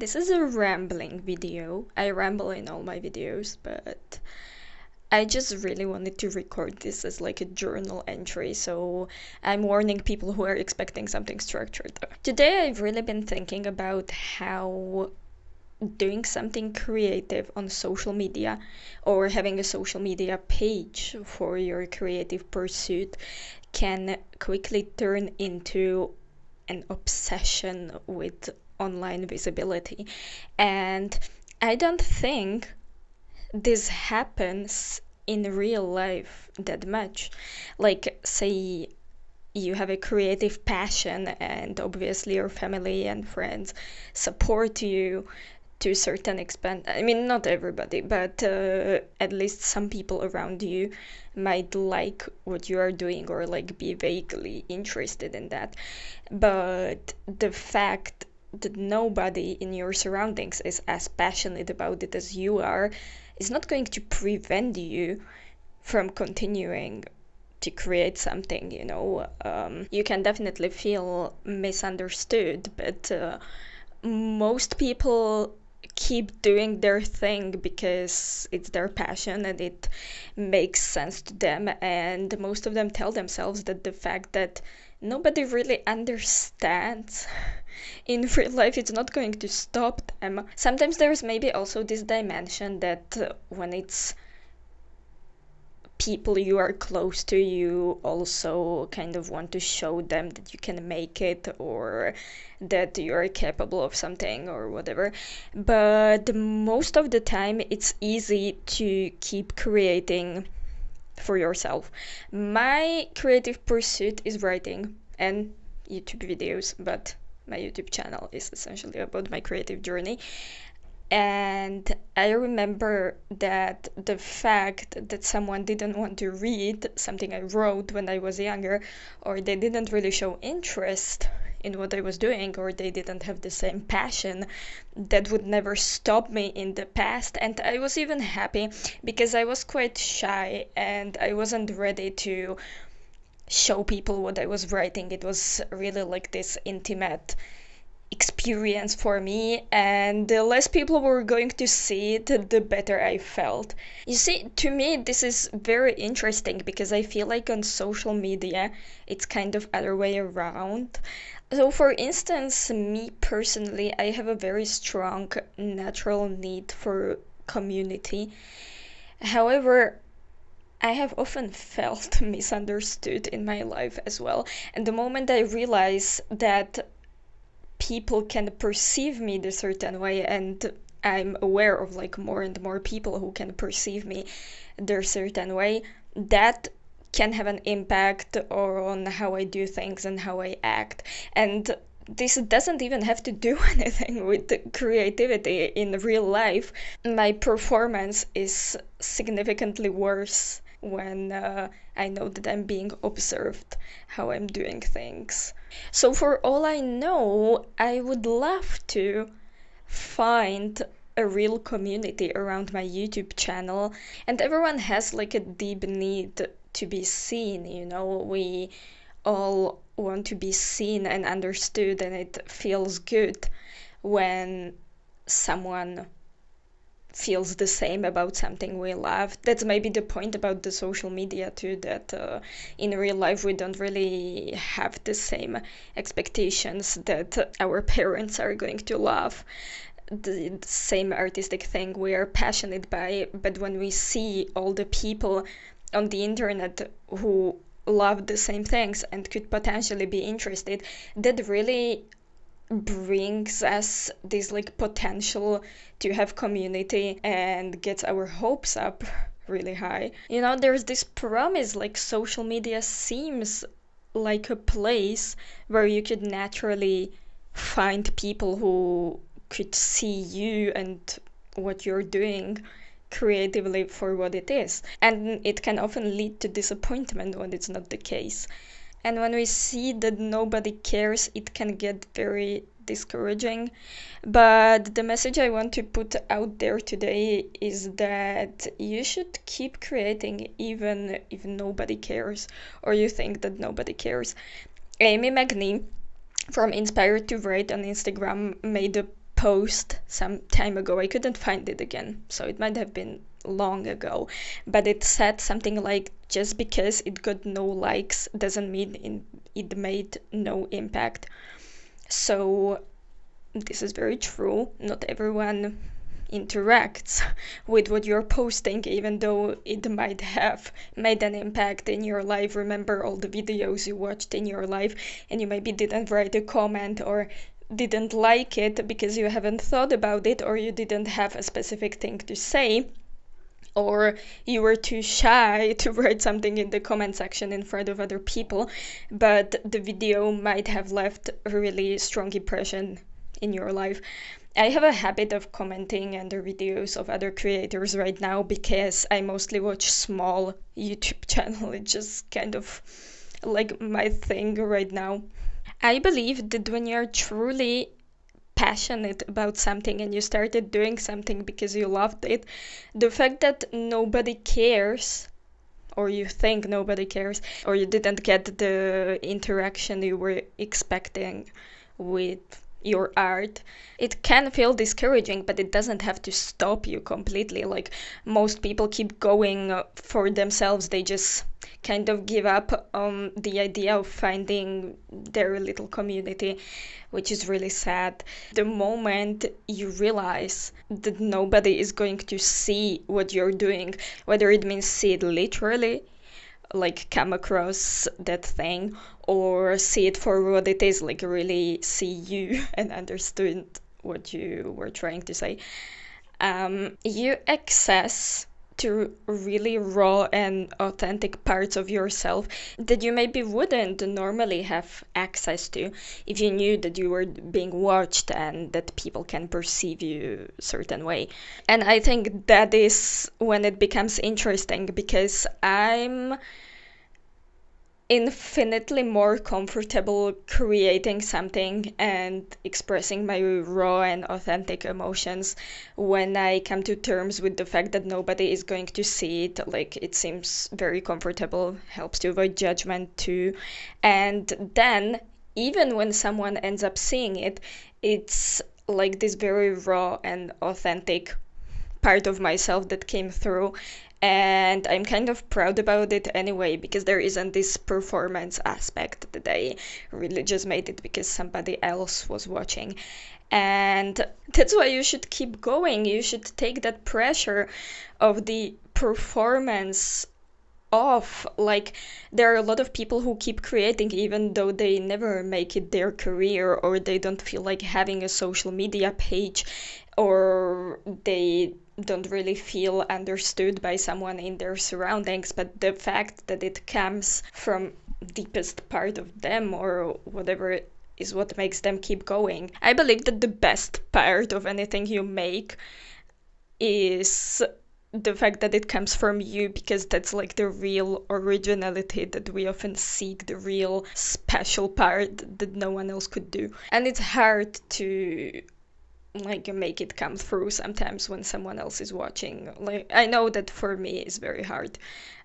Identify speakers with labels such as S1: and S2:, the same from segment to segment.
S1: This is a rambling video. I ramble in all my videos, but I just really wanted to record this as like a journal entry, so I'm warning people who are expecting something structured. Today I've really been thinking about how doing something creative on social media or having a social media page for your creative pursuit can quickly turn into an obsession with online visibility. And I don't think this happens in real life that much. Like, say you have a creative passion, and obviously your family and friends support you to a certain extent. I mean, not everybody, but at least some people around you might like what you are doing or like be vaguely interested in that. But the fact that nobody in your surroundings is as passionate about it as you are is not going to prevent you from continuing to create something, you know. You can definitely feel misunderstood, but most people keep doing their thing because it's their passion and it makes sense to them. And most of them tell themselves that the fact that nobody really understands in real life, it's not going to stop them. Sometimes there's maybe also this dimension that when it's people you are close to, you also kind of want to show them that you can make it or that you're capable of something or whatever. But most of the time, it's easy to keep creating for yourself. My creative pursuit is writing and YouTube videos, but my YouTube channel is essentially about my creative journey. And I remember that the fact that someone didn't want to read something I wrote when I was younger, or they didn't really show interest in what I was doing, or they didn't have the same passion, that would never stop me in the past. And I was even happy because I was quite shy and I wasn't ready to show people what I was writing. It was really like this intimate experience for me, and the less people were going to see it, the better I felt. You see, to me this is very interesting because I feel like on social media it's kind of other way around. So for instance, me personally, I have a very strong natural need for community. However, I have often felt misunderstood in my life as well, and the moment I realize that people can perceive me the certain way, and I'm aware of like more and more people who can perceive me the certain way, that can have an impact on how I do things and how I act. And this doesn't even have to do anything with creativity in real life. My performance is significantly worse when I know that I'm being observed, how I'm doing things. So for all I know, I would love to find a real community around my YouTube channel, and everyone has like a deep need to be seen, you know. We all want to be seen and understood, and it feels good when someone feels the same about something we love. That's maybe the point about the social media too, that in real life we don't really have the same expectations that our parents are going to love the same artistic thing we are passionate by. But when we see all the people on the internet who love the same things and could potentially be interested, that really brings us this like potential to have community and gets our hopes up really high. You know, there's this promise, like social media seems like a place where you could naturally find people who could see you and what you're doing creatively for what it is. And it can often lead to disappointment when it's not the case. And when we see that nobody cares, it can get very discouraging. But the message I want to put out there today is that you should keep creating even if nobody cares or you think that nobody cares. Amy McNee from Inspired to Write on Instagram made a post some time ago. I couldn't find it again, so it might have been long ago, but it said something like, just because it got no likes doesn't mean it made no impact. So this is very true. Not everyone interacts with what you're posting, even though it might have made an impact in your life. Remember all the videos you watched in your life, and you maybe didn't write a comment or didn't like it because you haven't thought about it, or you didn't have a specific thing to say, or you were too shy to write something in the comment section in front of other people, but the video might have left a really strong impression in your life. I have a habit of commenting under videos of other creators right now because I mostly watch small YouTube channels. It's just kind of like my thing right now. I believe that when you're truly passionate about something and you started doing something because you loved it, the fact that nobody cares, or you think nobody cares, or you didn't get the interaction you were expecting with your art, it can feel discouraging, but it doesn't have to stop you completely. Like, most people keep going for themselves. They just kind of give up on the idea of finding their little community, which is really sad. The moment you realize that nobody is going to see what you're doing, whether it means see it literally, like come across that thing, or see it for what it is, like really see you and understood what you were trying to say, you access to really raw and authentic parts of yourself that you maybe wouldn't normally have access to if you knew that you were being watched and that people can perceive you a certain way. And I think that is when it becomes interesting, because I'm infinitely more comfortable creating something and expressing my raw and authentic emotions when I come to terms with the fact that nobody is going to see it. Like, it seems very comfortable, helps to avoid judgment too. And then even when someone ends up seeing it, it's like this very raw and authentic part of myself that came through, and I'm kind of proud about it anyway, because there isn't this performance aspect that I really just made it because somebody else was watching. And that's why you should keep going. You should take that pressure of the performance off. Like, there are a lot of people who keep creating even though they never make it their career, or they don't feel like having a social media page, or they don't really feel understood by someone in their surroundings. But the fact that it comes from deepest part of them or whatever is what makes them keep going. I believe that the best part of anything you make is the fact that it comes from you, because that's like the real originality that we often seek, the real special part that no one else could do. And it's hard to like make it come through sometimes when someone else is watching. Like, I know that for me it's very hard.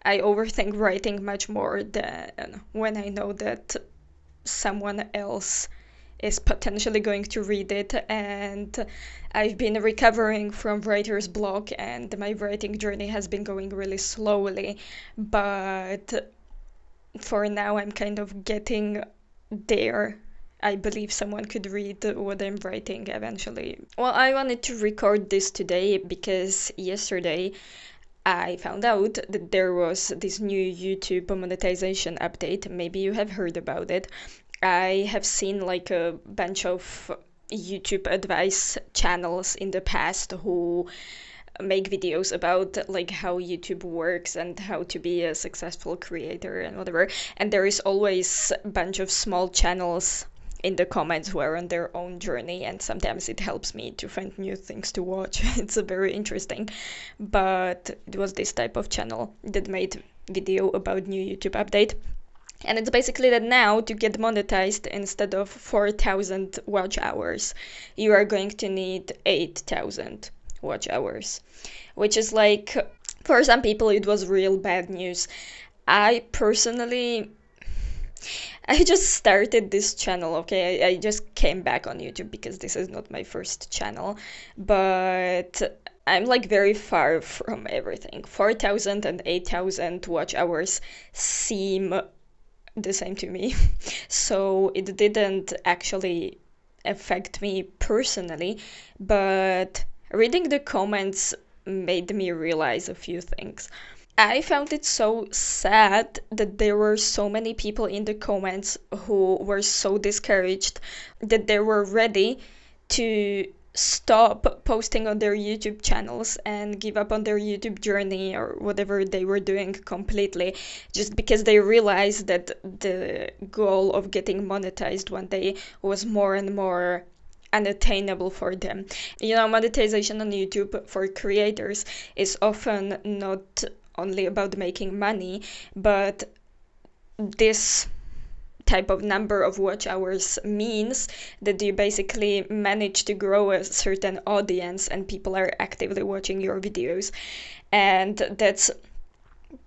S1: I overthink writing much more than when I know that someone else is potentially going to read it. And I've been recovering from writer's block, and my writing journey has been going really slowly, but for now I'm kind of getting there. I believe someone could read what I'm writing eventually. Well, I wanted to record this today because yesterday I found out that there was this new YouTube monetization update. Maybe you have heard about it. I have seen like a bunch of YouTube advice channels in the past who make videos about like how YouTube works and how to be a successful creator and whatever. And there is always a bunch of small channels in the comments who are on their own journey, and sometimes it helps me to find new things to watch. It's very interesting. But it was this type of channel that made video about new YouTube update. And it's basically that now, to get monetized, instead of 4,000 watch hours, you are going to need 8,000 watch hours, which is like, for some people it was real bad news. I personally I just started this channel, okay? I just came back on YouTube because this is not my first channel, but I'm like very far from everything. 4,000 and 8,000 watch hours seem the same to me. So it didn't actually affect me personally, but reading the comments made me realize a few things. I found it so sad that there were so many people in the comments who were so discouraged that they were ready to stop posting on their YouTube channels and give up on their YouTube journey or whatever they were doing completely, just because they realized that the goal of getting monetized one day was more and more unattainable for them. Monetization on YouTube for creators is often not only about making money, but this type of number of watch hours means that you basically manage to grow a certain audience and people are actively watching your videos. And that's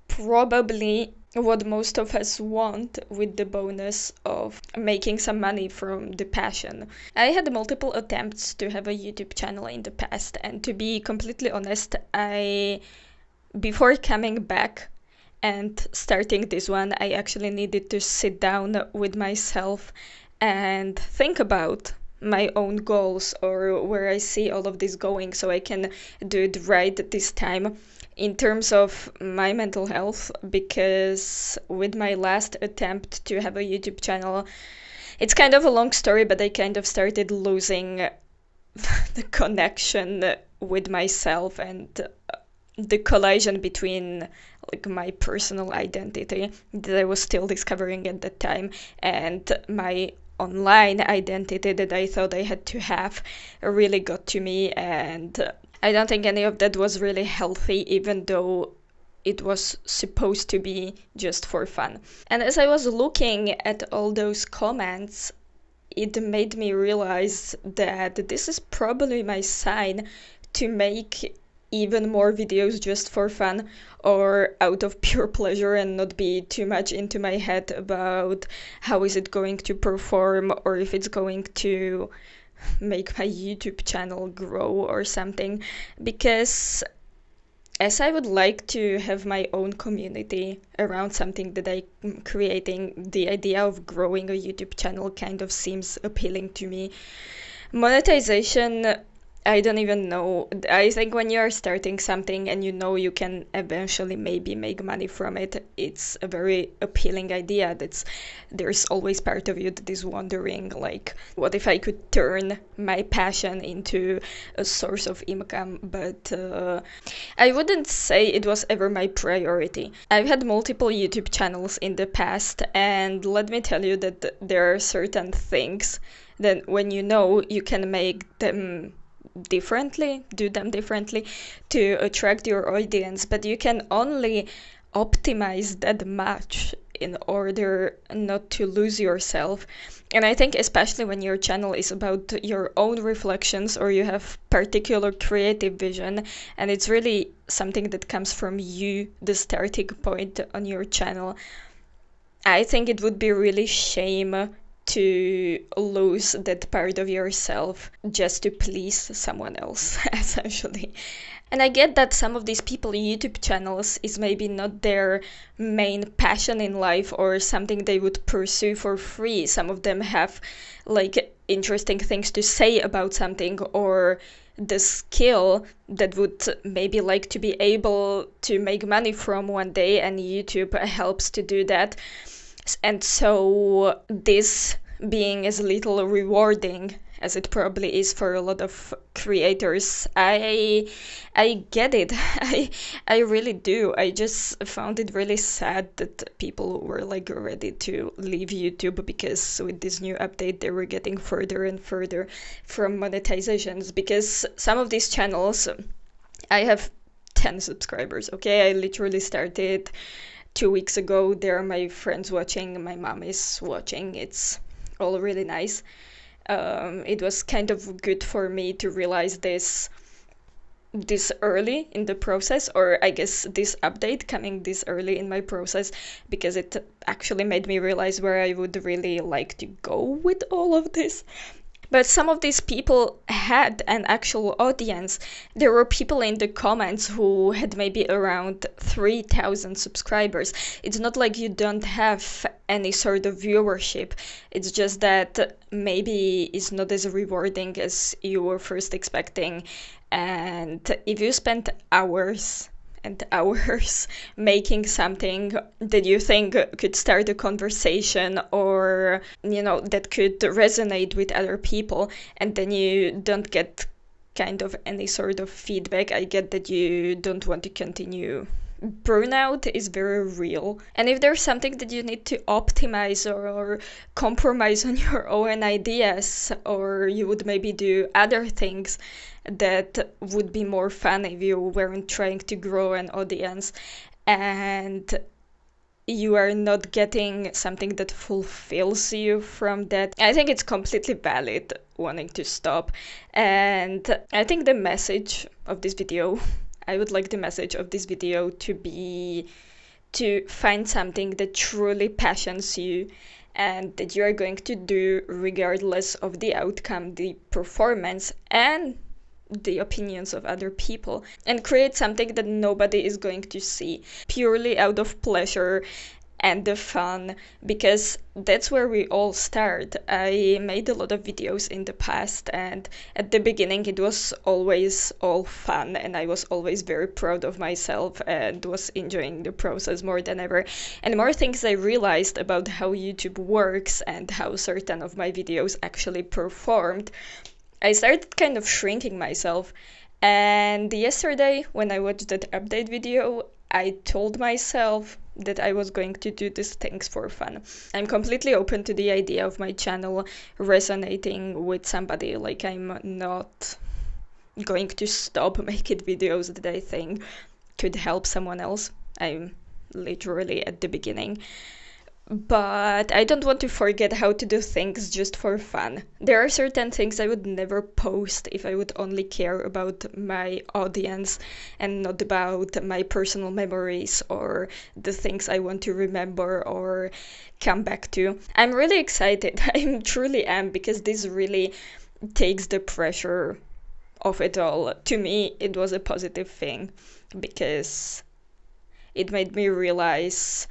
S1: probably what most of us want, with the bonus of making some money from the passion. I had multiple attempts to have a YouTube channel in the past, and to be completely honest, before coming back and starting this one, I actually needed to sit down with myself and think about my own goals or where I see all of this going, so I can do it right this time in terms of my mental health, because with my last attempt to have a YouTube channel, it's kind of a long story, but I kind of started losing the connection with myself and the collision between like my personal identity that I was still discovering at that time and my online identity that I thought I had to have really got to me, and I don't think any of that was really healthy, even though it was supposed to be just for fun. And as I was looking at all those comments, it made me realize that this is probably my sign to make even more videos just for fun or out of pure pleasure and not be too much into my head about how is it going to perform or if it's going to make my YouTube channel grow or something. Because as I would like to have my own community around something that I'm creating, the idea of growing a YouTube channel kind of seems appealing to me. Monetization, I don't even know. I think when you're starting something and you know you can eventually maybe make money from it, it's a very appealing idea. There's always part of you that is wondering, like, what if I could turn my passion into a source of income? But I wouldn't say it was ever my priority. I've had multiple YouTube channels in the past, and let me tell you that there are certain things that when you know you can make them do them differently to attract your audience, but you can only optimize that much in order not to lose yourself. And I think especially when your channel is about your own reflections or you have particular creative vision and it's really something that comes from you, the starting point on your channel, I think it would be really shame to lose that part of yourself just to please someone else, essentially. And I get that some of these people YouTube channels is maybe not their main passion in life or something they would pursue for free. Some of them have like interesting things to say about something or the skill that would maybe like to be able to make money from one day, and YouTube helps to do that. And so this being as little rewarding as it probably is for a lot of creators, I get it. I really do. I just found it really sad that people were like ready to leave YouTube because with this new update they were getting further and further from monetizations. Because some of these channels, I have 10 subscribers, okay? I literally started 2 weeks ago. There are my friends watching, my mom is watching. It's all really nice. It was kind of good for me to realize this this early in the process, or I guess this update coming this early in my process, because it actually made me realize where I would really like to go with all of this. But some of these people had an actual audience. There were people in the comments who had maybe around 3,000 subscribers. It's not like you don't have any sort of viewership. It's just that maybe it's not as rewarding as you were first expecting. And if you spend hours and hours making something that you think could start a conversation, or that could resonate with other people, and then you don't get kind of any sort of feedback, I get that you don't want to continue. Burnout is very real, and if there's something that you need to optimize or compromise on your own ideas, or you would maybe do other things that would be more fun if you weren't trying to grow an audience, and you are not getting something that fulfills you from that, I think it's completely valid wanting to stop. And I think the message of this video, I would like the message of this video to be to find something that truly passions you and that you are going to do regardless of the outcome, the performance, and the opinions of other people, and create something that nobody is going to see, purely out of pleasure and the fun, because that's where we all start. I made a lot of videos in the past, and at the beginning it was always all fun, and I was always very proud of myself and was enjoying the process more than ever. And the more things I realized about how YouTube works and how certain of my videos actually performed, I started kind of shrinking myself. And yesterday, when I watched that update video, I told myself that I was going to do these things for fun. I'm completely open to the idea of my channel resonating with somebody. Like, I'm not going to stop making videos that I think could help someone else. I'm literally at the beginning. But I don't want to forget how to do things just for fun. There are certain things I would never post if I would only care about my audience and not about my personal memories or the things I want to remember or come back to. I'm really excited. I truly am, because this really takes the pressure off it all. To me, it was a positive thing because it made me realize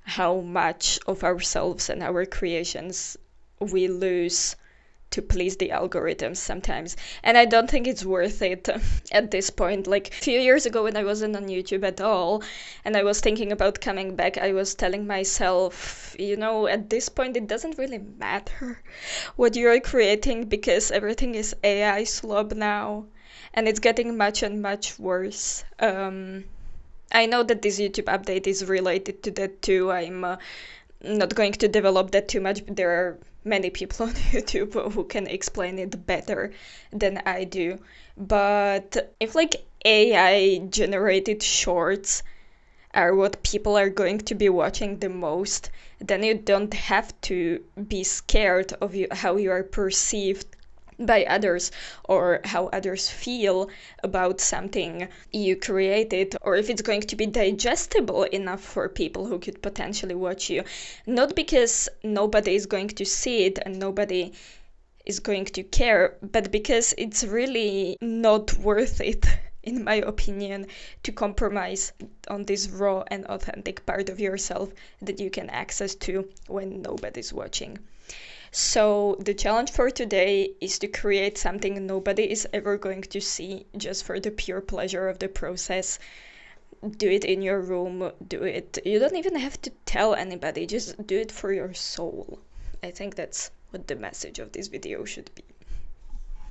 S1: how much of ourselves and our creations we lose to please the algorithms sometimes. And I don't think it's worth it at this point. Like, a few years ago when I wasn't on YouTube at all and I was thinking about coming back, I was telling myself, at this point it doesn't really matter what you're creating, because everything is AI slob now and it's getting much and much worse. I know that this YouTube update is related to that too. I'm not going to develop that too much, but there are many people on YouTube who can explain it better than I do. But if AI generated shorts are what people are going to be watching the most, then you don't have to be scared of how you are perceived by others or how others feel about something you created, or if it's going to be digestible enough for people who could potentially watch you. Not because nobody is going to see it and nobody is going to care, but because it's really not worth it, in my opinion, to compromise on this raw and authentic part of yourself that you can access to when nobody's watching. So the challenge for today is to create something nobody is ever going to see, just for the pure pleasure of the process. Do it in your room, do it. You don't even have to tell anybody, just do it for your soul. I think that's what the message of this video should be.